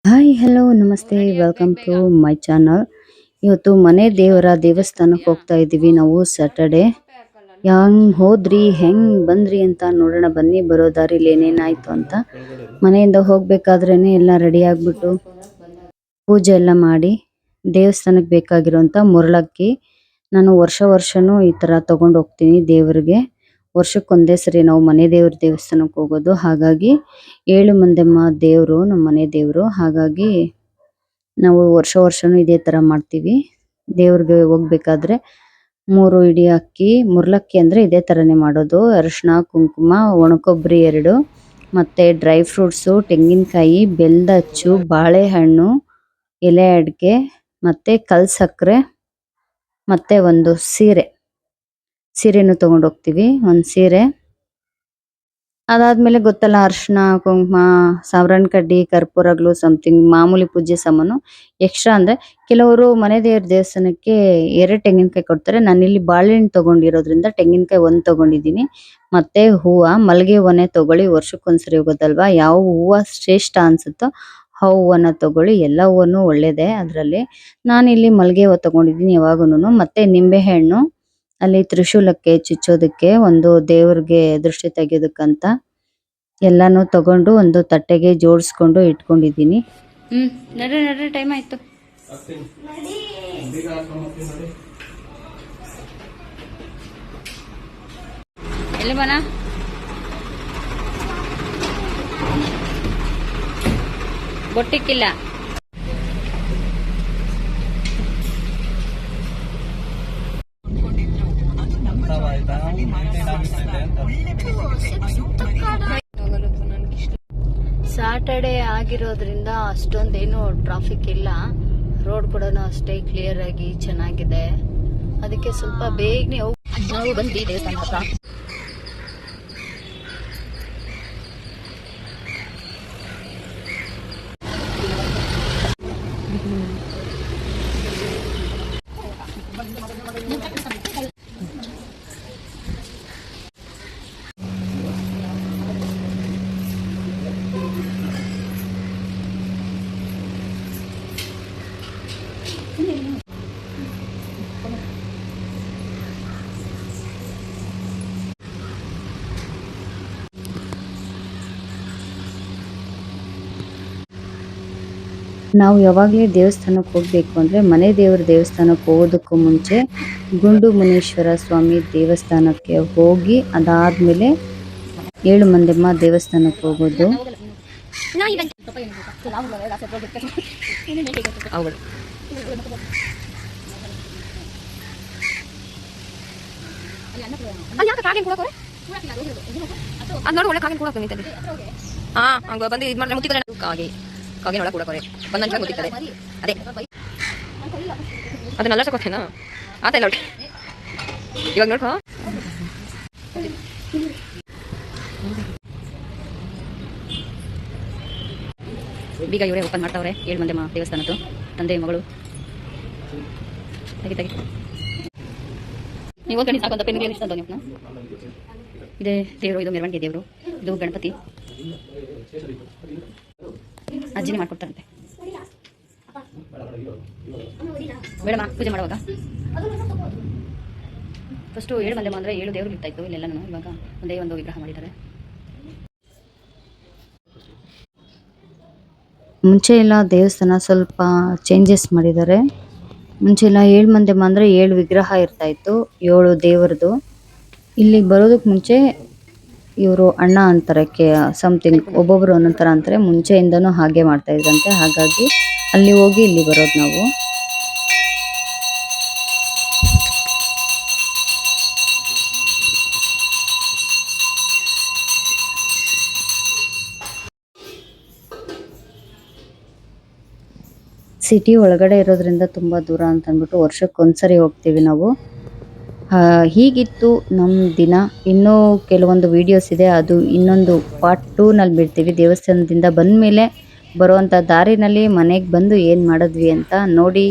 Hi hello ನಮಸ್ತೆ welcome to my channel. ಇವತ್ತು ಮನೆ ದೇವರ ದೇವಸ್ಥಾನಕ್ಕೆ ಹೋಗ್ತಾ ಇದ್ದೀವಿ ನಾವು ಸ್ಯಾಟರ್ಡೆ. ಹೆಂಗ್ ಹೋದ್ರಿ ಹೆಂಗ್ ಬಂದ್ರಿ ಅಂತ ನೋಡೋಣ ಬನ್ನಿ. ಬರೋ ದಾರಿಲಿ ಏನೇನಾಯ್ತು ಅಂತ. ಮನೆಯಿಂದ ಹೋಗ್ಬೇಕಾದ್ರೇನೆ ಎಲ್ಲ ರೆಡಿ ಆಗ್ಬಿಟ್ಟು ಪೂಜೆ ಎಲ್ಲ ಮಾಡಿ ದೇವಸ್ಥಾನಕ್ಕೆ ಬೇಕಾಗಿರುವಂತ ಮುರಳಕ್ಕಿ ನಾನು ವರ್ಷನೂ ಈ ತರ ತಗೊಂಡು ಹೋಗ್ತೀನಿ ದೇವರಿಗೆ. ವರ್ಷಕ್ಕೊಂದೇ ಸರಿ ನಾವು ಮನೆ ದೇವ್ರ ದೇವಸ್ಥಾನಕ್ಕೆ ಹೋಗೋದು. ಹಾಗಾಗಿ 7 ಮಂದಮ್ಮ ದೇವರು ನಮ್ಮ ಮನೆ ದೇವರು. ಹಾಗಾಗಿ ನಾವು ವರ್ಷನೂ ಇದೇ ತರ ಮಾಡ್ತೀವಿ. ದೇವ್ರಿಗೆ ಹೋಗ್ಬೇಕಾದ್ರೆ 3 ಇಡಿ ಅಕ್ಕಿ, ಮುರ್ಲಕ್ಕಿ ಅಂದ್ರೆ ಇದೇ ತರನೇ ಮಾಡೋದು. ಅರಿಶಿನ, ಕುಂಕುಮ, ಒಣಕೊಬ್ಬರಿ 2, ಮತ್ತೆ ಡ್ರೈ ಫ್ರೂಟ್ಸು, ತೆಂಗಿನಕಾಯಿ, ಬೆಲ್ಲದ ಅಚ್ಚು, ಬಾಳೆಹಣ್ಣು, ಎಲೆ ಅಡಿಕೆ, ಮತ್ತೆ ಕಲ್ ಸಕ್ಕರೆ, ಮತ್ತೆ ಒಂದು ಸೀರೆನೂ ತಗೊಂಡು ಹೋಗ್ತೀವಿ. ಒಂದು ಸೀರೆ ಅದಾದ್ಮೇಲೆ ಗೊತ್ತಲ್ಲ, ಅರಿಶಿನ, ಕುಂಕುಮ, ಸಾಂಬ್ರಾಣಿ ಕಡ್ಡಿ, ಕರ್ಪೂರಗಳು, ಸಮಥಿಂಗ್ ಮಾಮೂಲಿ ಪೂಜೆ ಸಾಮಾನು. ಎಕ್ಸ್ಟ್ರಾ ಅಂದ್ರೆ ಕೆಲವರು ಮನೆ ದೇವ್ರ ದೇವಸ್ಥಾನಕ್ಕೆ 2 ತೆಂಗಿನಕಾಯಿ ಕೊಡ್ತಾರೆ. ನಾನಿಲ್ಲಿ ಬಾಳೆಹಣ್ಣು ತಗೊಂಡಿರೋದ್ರಿಂದ ತೆಂಗಿನಕಾಯಿ 1 ತಗೊಂಡಿದ್ದೀನಿ. ಮತ್ತೆ ಮಲ್ಲಿಗೆ ಹೂವನೇ ತಗೊಳ್ಳಿ, ವರ್ಷಕ್ಕೊಂದ್ಸರಿ ಹೋಗೋದಲ್ವಾ. ಯಾವ ಹೂವು ಶ್ರೇಷ್ಠ ಅನ್ಸುತ್ತೋ ಆ ಹೂವನ್ನ ತಗೊಳ್ಳಿ. ಎಲ್ಲ ಹೂವನು ಒಳ್ಳೇದೇ ಅದರಲ್ಲಿ. ನಾನಿಲ್ಲಿ ಮಲ್ಲಿಗೆ ಹೂವು ತಗೊಂಡಿದ್ದೀನಿ ಯಾವಾಗೂನು. ಮತ್ತೆ ನಿಂಬೆ ಹಣ್ಣು ಅಲ್ಲಿ ತ್ರಿಶೂಲಕ್ಕೆ ಚುಚ್ಚೋದಕ್ಕೆ, ಒಂದು ದೇವ್ರಿಗೆ ದೃಷ್ಟಿ ತೆಗೆಯೋದಕ್ಕಂತ ಎಲ್ಲಾನು ತಗೊಂಡು ಒಂದು ತಟ್ಟೆಗೆ ಜೋಡಿಸ್ಕೊಂಡು ಇಟ್ಕೊಂಡಿದ್ದೀನಿ. ನಡ್ರಿ ಟೈಮ್ ಆಯ್ತು. ಎಲ್ಲಿ ಬನ ಬೊಟ್ಟಿಕ್ಕಿಲ್ಲ. ಸ್ಯಾಟರ್ಡೆ ಆಗಿರೋದ್ರಿಂದ ಅಷ್ಟೊಂದೇನು ಟ್ರಾಫಿಕ್ ಇಲ್ಲ. ರೋಡ್ ಕೂಡ ಅಷ್ಟೇ ಕ್ಲಿಯರ್ ಆಗಿ ಚೆನ್ನಾಗಿದೆ. ಅದಕ್ಕೆ ಸ್ವಲ್ಪ ಬೇಗನೆ ನಾವು ಬಂದ್ವಿ ದೇವಸ್ಥಾನ ಹತ್ರ. ನಾವು ಯಾವಾಗಲೇ ದೇವಸ್ಥಾನಕ್ಕೆ ಹೋಗ್ಬೇಕು ಅಂದ್ರೆ ಮನೆ ದೇವರ ದೇವಸ್ಥಾನಕ್ಕೆ ಹೋಗೋದಕ್ಕೂ ಮುಂಚೆ ಗುಂಡು ಮುನೇಶ್ವರ ಸ್ವಾಮಿ ದೇವಸ್ಥಾನಕ್ಕೆ ಹೋಗಿ ಅದಾದ್ಮೇಲೆ 7 ಮಂದಮ್ಮ ದೇವಸ್ಥಾನಕ್ಕೆ ಹೋಗೋದು. ಕಾಗೆ ಒಳಗೆ ಕೂಡ ಬಂದಂತ ಗೊತ್ತಿರ್ತದೆ. ಅದೇ ಅದನ್ನೆಲ್ಲ ತಗೋತೇನಾ ಆತ ಇಲ್ಲ ಇವಾಗ ನೋಡ್ಕೊ. ಬೀಗ ಇವರೇ ಓಪನ್ ಮಾಡ್ತಾವ್ರೆ 7 ಮಂದಮ್ಮ ದೇವಸ್ಥಾನದ್ದು. ತಂದೆ ಮಗಳು ತೆಗಿ ನೀವು ಕಣಿ ಸಾಕೊಂತ ಪೆನ್ಗೆ ಇಷ್ಟ ನೀವು. ಇದೇ ದೇವರು, ಇದು ಮೆರವಣಿಗೆ ದೇವರು, ಇದು ಗಣಪತಿ. ಅಜ್ಜಿನೇ ಮಾಡ್ಕೊಡ್ತಾರಂತೆ. ಬೇಡಮ್ಮ ಪೂಜೆ ಮಾಡುವಾಗ ಫಸ್ಟು 7 ಮಂದಮ್ಮ ಅಂದರೆ 7 ದೇವರು ಇರ್ತಾ ಇತ್ತು ಇಲ್ಲೆಲ್ಲನೂ. ಇವಾಗ ಒಂದೇ ಒಂದು ವಿಗ್ರಹ ಮಾಡಿದ್ದಾರೆ. ಮುಂಚೆ ಎಲ್ಲ ದೇವಸ್ಥಾನ ಸ್ವಲ್ಪ ಚೇಂಜಸ್ ಮಾಡಿದ್ದಾರೆ. ಮುಂಚೆ ಎಲ್ಲ 7 ಮಂದಮ್ಮ ಅಂದರೆ 7 ವಿಗ್ರಹ ಇರ್ತಾ ಇತ್ತು, 7 ದೇವರದು. ಇಲ್ಲಿ ಬರೋದಕ್ಕೆ ಮುಂಚೆ ಇವರು ಅಣ್ಣ ಅಂತಾರೆ, ಸಮಥಿಂಗ್ ಒಬ್ಬೊಬ್ರು ಒಂದೊಂಥರ ಅಂತಾರೆ. ಮುಂಚೆಯಿಂದನೂ ಹಾಗೆ ಮಾಡ್ತಾ ಇದ್ರಂತೆ. ಹಾಗಾಗಿ ಅಲ್ಲಿ ಹೋಗಿ ಇಲ್ಲಿ ಬರೋದು ನಾವು. ಸಿಟಿ ಒಳಗಡೆ ಇರೋದ್ರಿಂದ ತುಂಬಾ ದೂರ ಅಂತ ಅಂದ್ಬಿಟ್ಟು ವರ್ಷಕ್ಕೊಂದ್ಸರಿ ಹೋಗ್ತೀವಿ ನಾವು. ಹೀಗಿತ್ತು ನಮ್ಮ ದಿನ. ಇನ್ನೂ ಕೆಲವೊಂದು ವಿಡಿಯೋಸ್ ಇದೆ, ಅದು ಇನ್ನೊಂದು ಪಾರ್ಟ್ 2 ನಲ್ಲಿ ಬಿಡ್ತೀವಿ. ದೇವಸ್ಥಾನದಿಂದ ಬಂದ ಮೇಲೆ ಬರುವಂಥ ದಾರಿನಲ್ಲಿ ಮನೆಗೆ ಬಂದು ಏನು ಮಾಡಿದ್ವಿ ಅಂತ ನೋಡಿ.